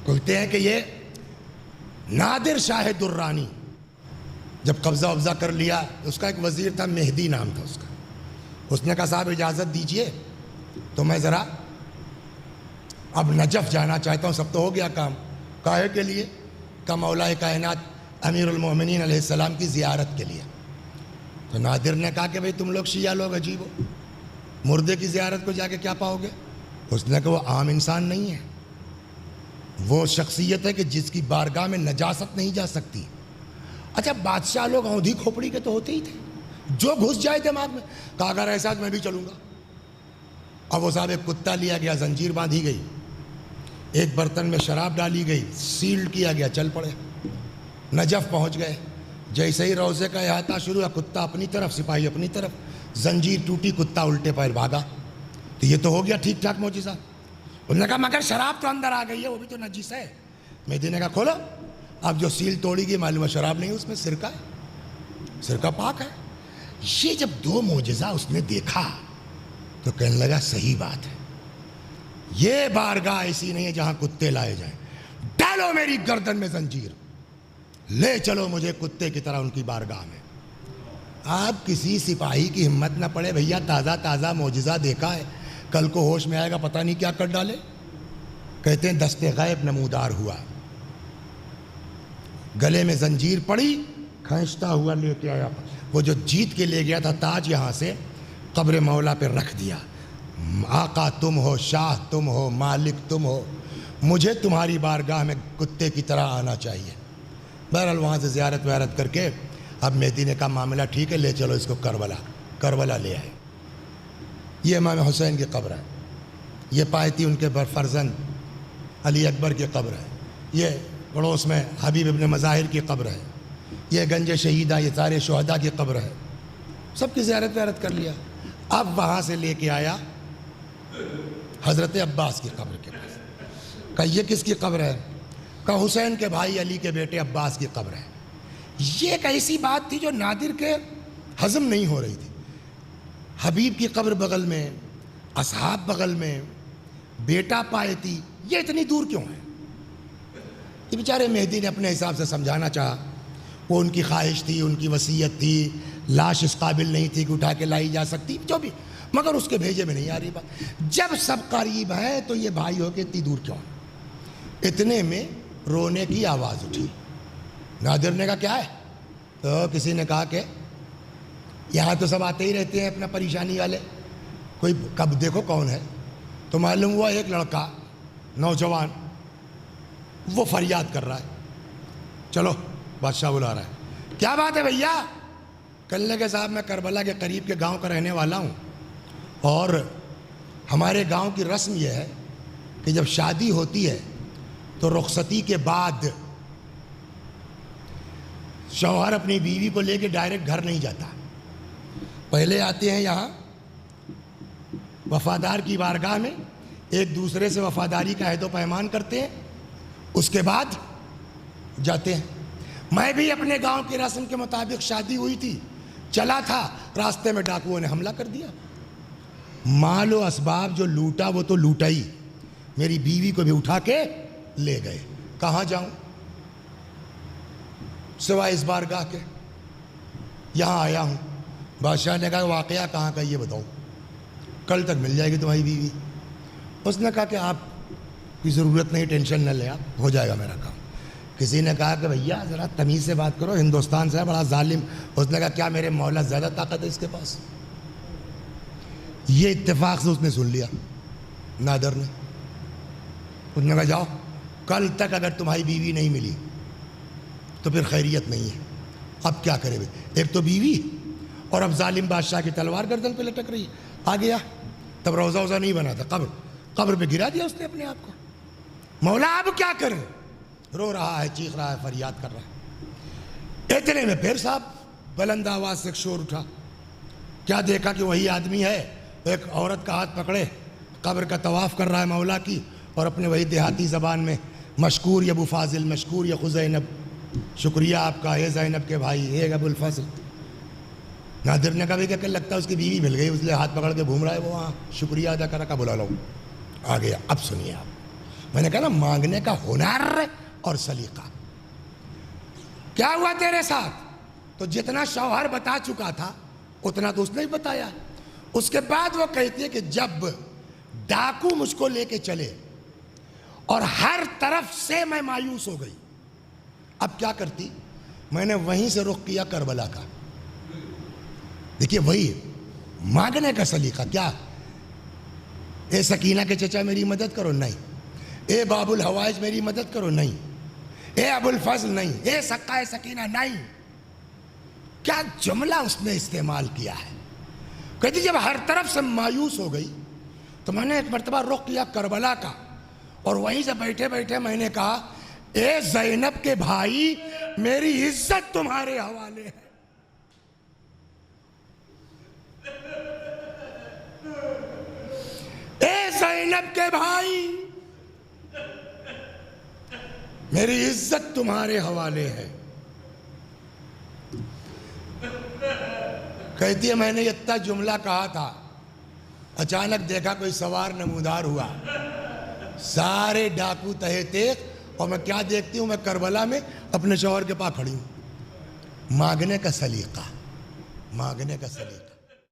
کہتے ہیں کہ یہ نادر شاہ درانی جب قبضہ وبضہ کر لیا، اس کا ایک وزیر تھا، مہدی نام تھا اس کا. اس نے کہا صاحب اجازت دیجئے تو میں ذرا اب نجف جانا چاہتا ہوں. سب تو ہو گیا کام، کاہے کے لیے؟ کہ مولا کائنات امیر المومنین علیہ السلام کی زیارت کے لیے. تو نادر نے کہا کہ بھئی تم لوگ شیعہ لوگ عجیب ہو، مردے کی زیارت کو جا کے کیا پاؤ گے؟ اس نے کہا وہ عام انسان نہیں ہے، وہ شخصیت ہے کہ جس کی بارگاہ میں نجاست نہیں جا سکتی. اچھا بادشاہ لوگ اونڈھی کھوپڑی کے تو ہوتے ہی تھے، جو گھس جائے دماغ میں. کہا اگر ایسا میں بھی چلوں گا. اب وہ صاحب ایک کتا لیا گیا، زنجیر باندھی گئی، ایک برتن میں شراب ڈالی گئی، سیلڈ کیا گیا، چل پڑے. نجف پہنچ گئے. جیسے ہی روزے کا احاطہ شروع ہوا، کتا اپنی طرف، سپاہی اپنی طرف، زنجیر ٹوٹی، کتا الٹے پیر بھاگا. تو یہ تو ہو گیا ٹھیک ٹھاک معجزہ. انہوں نے کہا مگر شراب تو اندر آ گئی ہے، وہ بھی تو نجیس ہے. مہدی نے کہا کھولو. اب جو سیل توڑی گئی معلوم ہے شراب نہیں، اس میں سرکہ ہے، سرکہ پاک ہے. یہ جب دو معجزہ اس نے دیکھا تو کہنے لگا صحیح بات ہے، یہ بارگاہ ایسی نہیں ہے جہاں کتے لائے جائیں. ڈالو میری گردن میں زنجیر، لے چلو مجھے کتے کی طرح ان کی بارگاہ میں. آپ کسی سپاہی کی ہمت نہ پڑے، بھیا تازہ تازہ معجزہ دیکھا ہے، کل کو ہوش میں آئے گا پتہ نہیں کیا کر ڈالے. کہتے ہیں دست غیب نمودار ہوا، گلے میں زنجیر پڑی، کھینچتا ہوا لے کے آیا. وہ جو جیت کے لے گیا تھا تاج، یہاں سے قبر مولا پہ رکھ دیا. آقا تم ہو، شاہ تم ہو، مالک تم ہو، مجھے تمہاری بارگاہ میں کتے کی طرح آنا چاہیے. بہرحال وہاں سے زیارت ویارت کر کے اب مہدی نے کہا معاملہ ٹھیک ہے، لے چلو اس کو کربلا لے آئے. یہ امام حسین کی قبر ہے، یہ پایتی ان کے فرزند علی اکبر کی قبر ہے، یہ پڑوس میں حبیب ابن مظاہر کی قبر ہے، یہ گنج شہیدہ، یہ سارے شہداء کی قبر ہے. سب کی زیارت ویارت کر لیا. اب وہاں سے لے کے آیا حضرت عباس کی قبر کے پاس. کہا یہ کس کی قبر ہے؟ کہا حسین کے بھائی علی کے بیٹے عباس کی قبر ہے. یہ ایک ایسی بات تھی جو نادر کے ہضم نہیں ہو رہی تھی. حبیب کی قبر بغل میں، اصحاب بغل میں، بیٹا پایتی، یہ اتنی دور کیوں ہے؟ یہ بیچارے مہدی نے اپنے حساب سے سمجھانا چاہا. وہ ان کی خواہش تھی، ان کی وصیت تھی، لاش اس قابل نہیں تھی کہ اٹھا کے لائی جا سکتی، جو بھی، مگر اس کے بھیجے میں نہیں آ رہی بات. جب سب قریب ہیں تو یہ بھائی ہو کے اتنی دور کیوں؟ اتنے میں رونے کی آواز اٹھی. نادر نے کہا کیا ہے؟ تو کسی نے کہا کہ یہاں تو سب آتے ہی رہتے ہیں اپنا پریشانی والے، کوئی کب دیکھو کون ہے. تو معلوم ہوا ایک لڑکا نوجوان وہ فریاد کر رہا ہے. چلو بادشاہ بلا رہا ہے. کیا بات ہے بھیا؟ کہنے لگے صاحب میں کربلا کے قریب کے گاؤں کا رہنے والا ہوں، اور ہمارے گاؤں کی رسم یہ ہے کہ جب شادی ہوتی ہے تو رخصتی کے بعد شوہر اپنی بیوی کو لے کے ڈائریکٹ گھر نہیں جاتا، پہلے آتے ہیں یہاں وفادار کی بارگاہ میں، ایک دوسرے سے وفاداری کا عہد و پیمان کرتے ہیں، اس کے بعد جاتے ہیں. میں بھی اپنے گاؤں کی رسم کے مطابق شادی ہوئی تھی، چلا تھا، راستے میں ڈاکوؤں نے حملہ کر دیا. مال و اسباب جو لوٹا وہ تو لوٹا ہی، میری بیوی کو بھی اٹھا کے لے گئے. کہاں جاؤں سوائے اس بارگاہ کے؟ یہاں آیا ہوں. بادشاہ نے کہا واقعہ کہاں کا یہ بتاؤ، کل تک مل جائے گی تمہاری بیوی. اس نے کہا کہ آپ کی ضرورت نہیں، ٹینشن نہ لے، آپ ہو جائے گا میرا کام. کسی نے کہا کہ بھیا ذرا تمیز سے بات کرو، ہندوستان سے ہے، بڑا ظالم. اس نے کہا کیا میرے مولا زیادہ طاقت ہے اس کے پاس؟ یہ اتفاق سے اس نے سن لیا نادر نے. اس نے کہا جاؤ، کل تک اگر تمہاری بیوی نہیں ملی تو پھر خیریت نہیں ہے. اب کیا کرے بھائی، ایک تو بیوی اور اب ظالم بادشاہ کی تلوار گردن پہ لٹک رہی. آ گیا تب روزہ ووزہ نہیں بنا تھا، قبر پہ گرا دیا اس نے اپنے آپ کو. مولا اب کیا کرے؟ رو رہا ہے، چیخ رہا ہے، فریاد کر رہا ہے. اتنے میں پھر صاحب بلند آواز سے ایک شور اٹھا. کیا دیکھا کہ وہی آدمی ہے، ایک عورت کا ہاتھ پکڑے قبر کا طواف کر رہا ہے مولا کی، اور اپنے وہی دیہاتی زبان میں مشکور یا ابو فاضل، مشکور یا خزینب، شکریہ آپ کا اے زینب کے بھائی، اے ابو الفضل. نادر نے کہا بھی کہ لگتا ہے اس کی بیوی مل گئی، اس لیے ہاتھ پکڑ کے گھوم رہا ہے وہ وہاں، شکریہ ادا کرا. کا بلا لو. آ گیا. اب سنیے آپ، میں نے کہا نا مانگنے کا ہنر اور سلیقہ. کیا ہوا تیرے ساتھ؟ تو جتنا شوہر بتا چکا تھا اتنا تو اس نے ہی بتایا. اس کے بعد وہ کہتی ہے کہ جب ڈاکو مجھ کو لے کے چلے اور ہر طرف سے میں مایوس ہو گئی, اب کیا کرتی؟ میں نے وہیں سے رخ کیا کربلا کا. دیکھیے وہی مانگنے کا سلیقہ. کیا اے سکینہ کے چچا میری مدد کرو, نہیں. اے باب الحوائج میری مدد کرو, نہیں. اے ابو الفضل, نہیں. اے سقائے سکینہ, نہیں. کیا جملہ اس نے استعمال کیا ہے. کہتی جب ہر طرف سے مایوس ہو گئی تو میں نے ایک مرتبہ رخ کیا کربلا کا, اور وہیں سے بیٹھے بیٹھے میں نے کہا اے زینب کے بھائی میری عزت تمہارے حوالے ہے. اے زینب کے بھائی میری عزت تمہارے حوالے ہے. کہتی ہے میں نے اتنا جملہ کہا تھا, اچانک دیکھا کوئی سوار نمودار ہوا, سارے ڈاکو تہے تیز, اور میں کیا دیکھتی ہوں, میں کربلا میں اپنے شوہر کے پاس کھڑی ہوں. مانگنے کا سلیقہ, مانگنے کا سلیقہ.